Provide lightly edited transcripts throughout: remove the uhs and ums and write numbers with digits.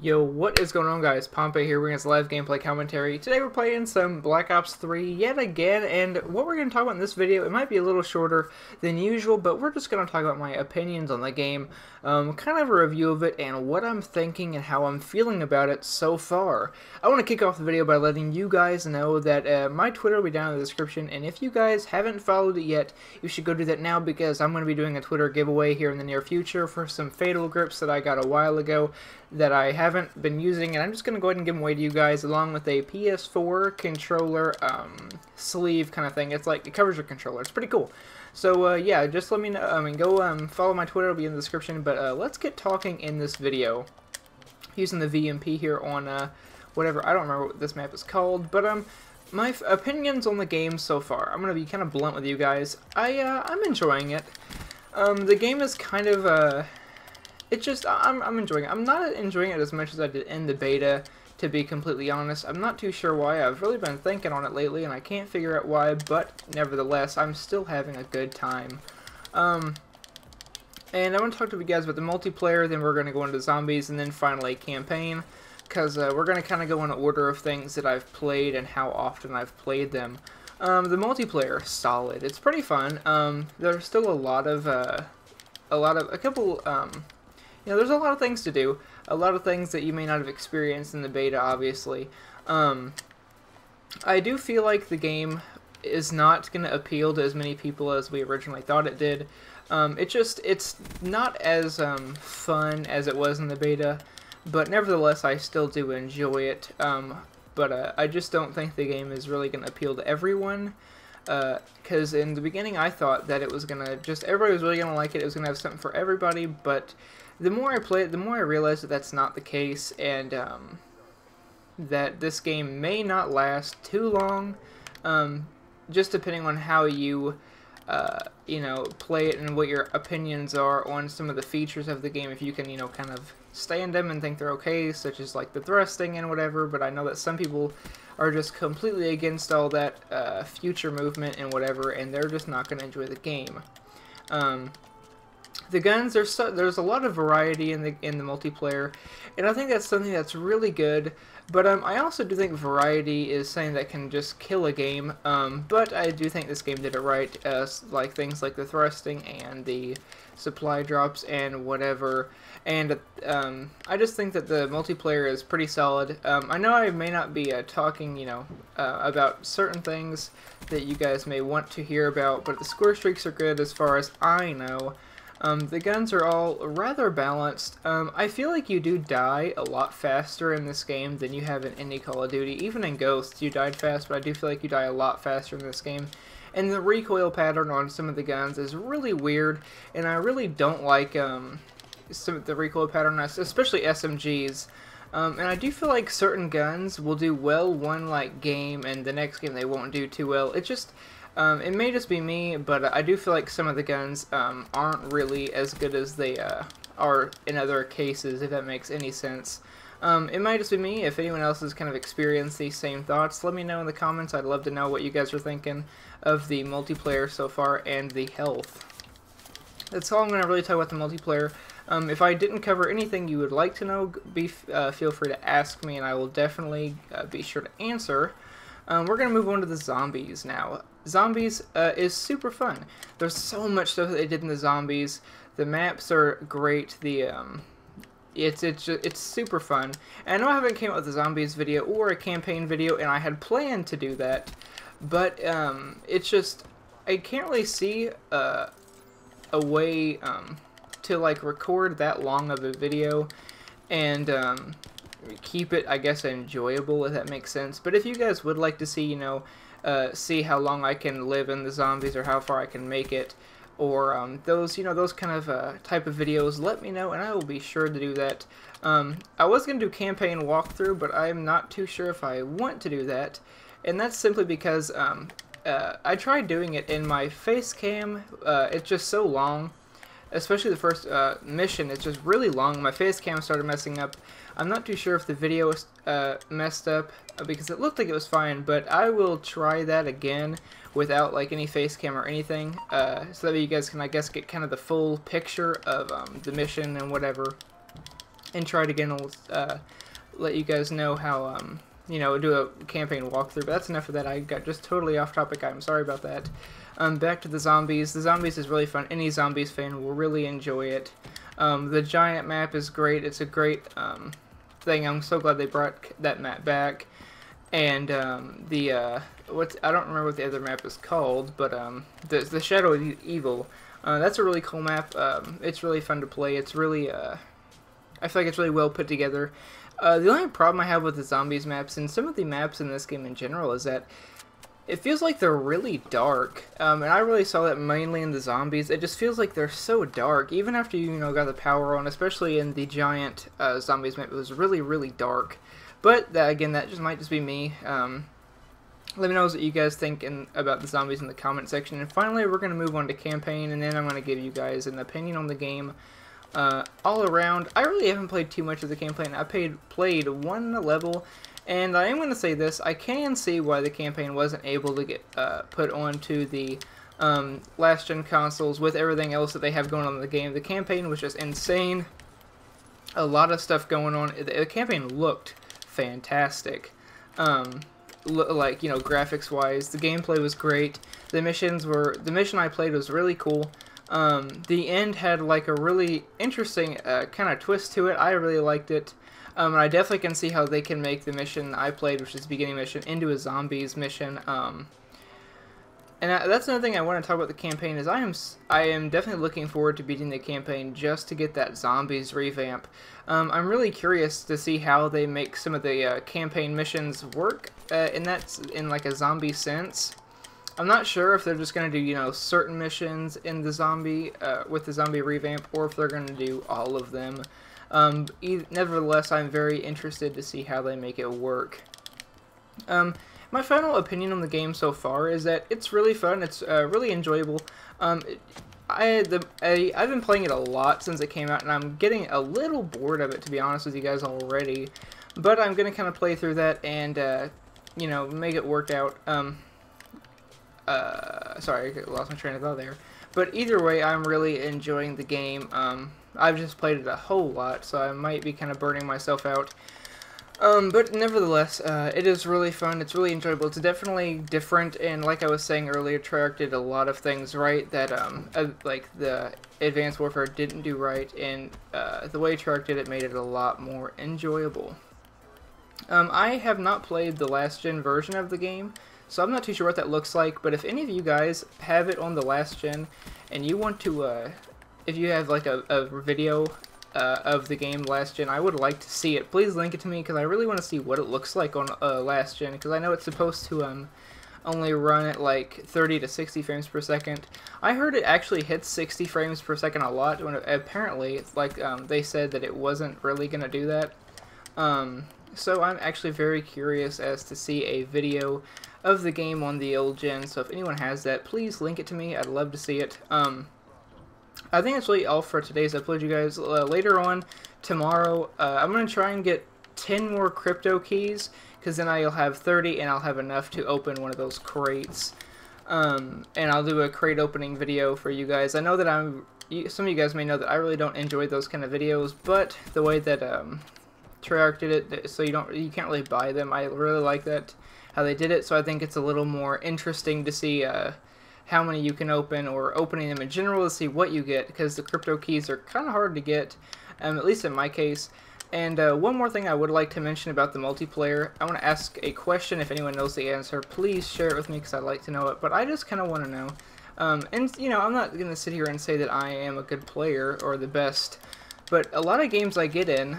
Yo, what is going on, guys? Pompey here, bringing us live gameplay commentary. Today we're playing some Black Ops 3 yet again, and what we're going to talk about in this video, it might be a little shorter than usual, but we're just going to talk about my opinions on the game, kind of a review of it, and what I'm thinking and how I'm feeling about it so far. I want to kick off the video by letting you guys know that my Twitter will be down in the description, and if you guys haven't followed it yet, you should go do that now, because I'm going to be doing a Twitter giveaway here in the near future for some Fatal grips that I got a while ago that I haven't been using, and I'm just going to go ahead and give them away to you guys along with a PS4 controller sleeve kind of thing. It's like, it covers your controller. It's pretty cool. So yeah, just let me know, go follow my Twitter, it'll be in the description, but let's get talking in this video using the VMP here on whatever, I don't remember what this map is called, but my opinions on the game so far. I'm going to be kind of blunt with you guys. I'm enjoying it. The game is kind of I'm enjoying it. I'm not enjoying it as much as I did in the beta, to be completely honest. I'm not too sure why. I've really been thinking on it lately, and I can't figure out why, but nevertheless, I'm still having a good time. And I want to talk to you guys about the multiplayer, then we're going to go into zombies, and then finally campaign, because we're going to kind of go in order of things that I've played and how often I've played them. The multiplayer, solid. It's pretty fun. There's still there's a lot of things to do, a lot of things that you may not have experienced in the beta, obviously. I do feel like the game is not going to appeal to as many people as we originally thought it did. It's not as fun as it was in the beta, but nevertheless, I still do enjoy it. But I just don't think the game is really going to appeal to everyone. Because in the beginning I thought that it was going to everybody was really going to like it, it was going to have something for everybody, but the more I play it, the more I realize that that's not the case, and that this game may not last too long, just depending on how you, play it and what your opinions are on some of the features of the game, if you can, kind of stand them and think they're okay, such as like the thrusting and whatever, but I know that some people are just completely against all that future movement and whatever, and they're just not going to enjoy the game. The guns, there's a lot of variety in the multiplayer, and I think that's something that's really good. But I also do think variety is something that can just kill a game. But I do think this game did it right, like things like the thrusting and the supply drops and whatever. And I just think that the multiplayer is pretty solid. I know I may not be talking, about certain things that you guys may want to hear about, but the score streaks are good as far as I know. The guns are all rather balanced. I feel like you do die a lot faster in this game than you have in any Call of Duty. Even in Ghosts, you died fast, but I do feel like you die a lot faster in this game. And the recoil pattern on some of the guns is really weird, and I really don't like some of the recoil pattern, especially SMGs. And I do feel like certain guns will do well one game, and the next game they won't do too well. It just it may just be me, but I do feel like some of the guns aren't really as good as they are in other cases, if that makes any sense. It might just be me. If anyone else has kind of experienced these same thoughts, let me know in the comments. I'd love to know what you guys are thinking of the multiplayer so far and the health. That's all I'm going to really talk about the multiplayer. If I didn't cover anything you would like to know, feel free to ask me, and I will definitely be sure to answer. We're going to move on to the zombies now. Zombies is super fun. There's so much stuff that they did in the zombies. The maps are great. It's super fun. And I know I haven't came out with a zombies video or a campaign video, and I had planned to do that, but it's just I can't really see a way to record that long of a video and keep it, I guess, enjoyable, if that makes sense. But if you guys would like to see, see how long I can live in the zombies or how far I can make it, or those kind of type of videos, let me know, and I will be sure to do that. I was going to do campaign walkthrough, but I'm not too sure if I want to do that, and that's simply because I tried doing it in my face cam. It's just so long. Especially the first mission, it's just really long. My face cam started messing up. I'm not too sure if the video was messed up, because it looked like it was fine, but I will try that again without any face cam or anything, so that you guys can, I guess, get kind of the full picture of the mission and whatever. and try to again let you guys know how you know, do a campaign walkthrough. But that's enough of that. I got just totally off topic. I'm sorry about that. Back to the zombies. The zombies is really fun. Any zombies fan will really enjoy it. The giant map is great. It's a great thing. I'm so glad they brought that map back. And I don't remember what the other map is called, but the Shadow of Evil. That's a really cool map. It's really fun to play. It's really I feel like it's really well put together. The only problem I have with the zombies maps and some of the maps in this game in general is that it feels like they're really dark, and I really saw that mainly in the zombies. It just feels like they're so dark, even after you know got the power on, especially in the giant zombies map. It was really, really dark. But again, that just might just be me. Let me know what you guys think about the zombies in the comment section. And finally, we're going to move on to campaign, and then I'm going to give you guys an opinion on the game. All around, I really haven't played too much of the campaign. I played one level, and I am going to say this, I can see why the campaign wasn't able to get put onto the last-gen consoles with everything else that they have going on in the game. The campaign was just insane. A lot of stuff going on. The campaign looked fantastic. Like, you know, graphics-wise. The gameplay was great. The mission I played was really cool. The end had like a really interesting kind of twist to it. I really liked it. And I definitely can see how they can make the mission I played, which is the beginning mission, into a zombies mission. That's another thing I want to talk about the campaign is I am definitely looking forward to beating the campaign just to get that zombies revamp. I'm really curious to see how they make some of the campaign missions work in like a zombie sense. I'm not sure if they're just going to do, you know, certain missions in the zombie, with the zombie revamp, or if they're going to do all of them. Nevertheless, I'm very interested to see how they make it work. My final opinion on the game so far is that it's really fun, it's really enjoyable. I've been playing it a lot since it came out, and I'm getting a little bored of it, to be honest with you guys, already. But I'm going to kind of play through that and, you know, make it work out. Sorry, I lost my train of thought there. But either way, I'm really enjoying the game. I've just played it a whole lot, so I might be kind of burning myself out. But nevertheless, it is really fun. It's really enjoyable. It's definitely different, and like I was saying earlier, Treyarch did a lot of things right that, like the Advanced Warfare didn't do right, and the way Treyarch did it made it a lot more enjoyable. I have not played the last-gen version of the game, so I'm not too sure what that looks like, but if any of you guys have it on the last gen, and you want to, if you have like a video of the game last gen, I would like to see it. Please link it to me, because I really want to see what it looks like on last gen, because I know it's supposed to only run at like 30 to 60 frames per second. I heard it actually hits 60 frames per second a lot, when apparently, like they said that it wasn't really going to do that. So I'm actually very curious as to see a video of the game on the old gen, so if anyone has that, please link it to me. I'd love to see it. I think that's really all for today's upload, you guys. Later on, tomorrow, I'm going to try and get 10 more crypto keys, because then I'll have 30, and I'll have enough to open one of those crates. And I'll do a crate opening video for you guys. I know that some of you guys may know that I really don't enjoy those kind of videos, but the way that Treyarch did it, so you can't really buy them. I really like that, how they did it, so I think it's a little more interesting to see how many you can open, or opening them in general to see what you get, because the crypto keys are kind of hard to get, at least in my case. And one more thing I would like to mention about the multiplayer, I want to ask a question. If anyone knows the answer, please share it with me, because I'd like to know it, but I just kind of want to know. And, you know, I'm not going to sit here and say that I am a good player, or the best, but a lot of games I get in,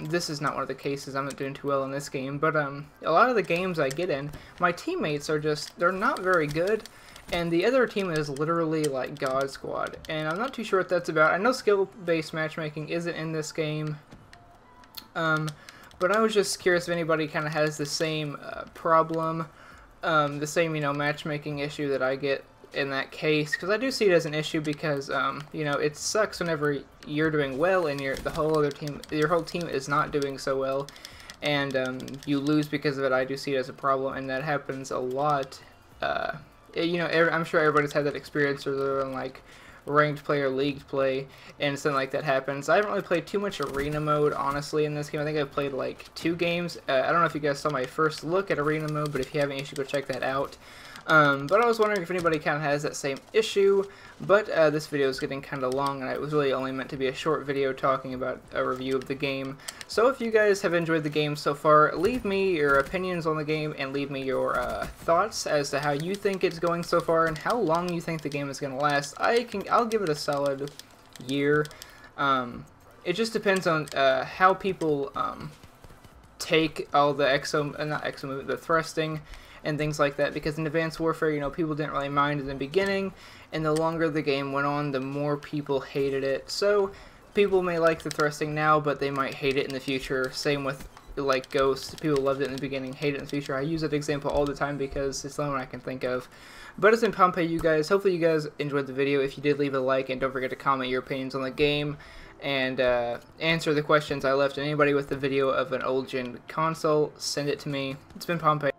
this is not one of the cases, I'm not doing too well in this game, but a lot of the games I get in, my teammates are just, they're not very good, and the other team is literally like God Squad, and I'm not too sure what that's about. I know skill-based matchmaking isn't in this game, but I was just curious if anybody kind of has the same problem, the same, you know, matchmaking issue that I get in that case, because I do see it as an issue, because you know, it sucks whenever you're doing well and your whole team is not doing so well, and you lose because of it. I do see it as a problem, and that happens a lot. You know, I'm sure everybody's had that experience where they're in like ranked play or leagued play, and something like that happens. I haven't really played too much arena mode, honestly, in this game. I think I've played like 2 games. I don't know if you guys saw my first look at arena mode, but if you haven't, you should go check that out. But I was wondering if anybody kind of has that same issue, but this video is getting kind of long, and it was really only meant to be a short video talking about a review of the game. So if you guys have enjoyed the game so far, leave me your opinions on the game, and leave me your thoughts as to how you think it's going so far, and how long you think the game is going to last. I'll give it a solid year. It just depends on how people take all the the thrusting and things like that, because in Advanced Warfare, you know, people didn't really mind in the beginning, and the longer the game went on, the more people hated it. So people may like the thrusting now, but they might hate it in the future. Same with like Ghost. People loved it in the beginning, hate it in the future. I use that example all the time because it's the only one I can think of. But it's been Pompeii, you guys. Hopefully you guys enjoyed the video. If you did, leave a like, and don't forget to comment your opinions on the game, and answer the questions I left. Anybody with the video of an old gen console, send it to me. It's been Pompeii.